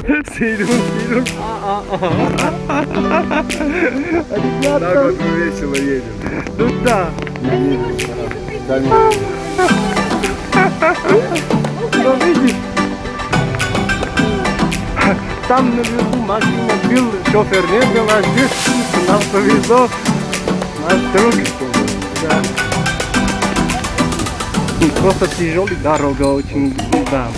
Сидим. Так вот мы весело едем. Тут да. Ну видишь, там наверху машина был, шофер не был, а здесь нам повезло, наш друг. Да. Просто тяжелая дорога очень, да.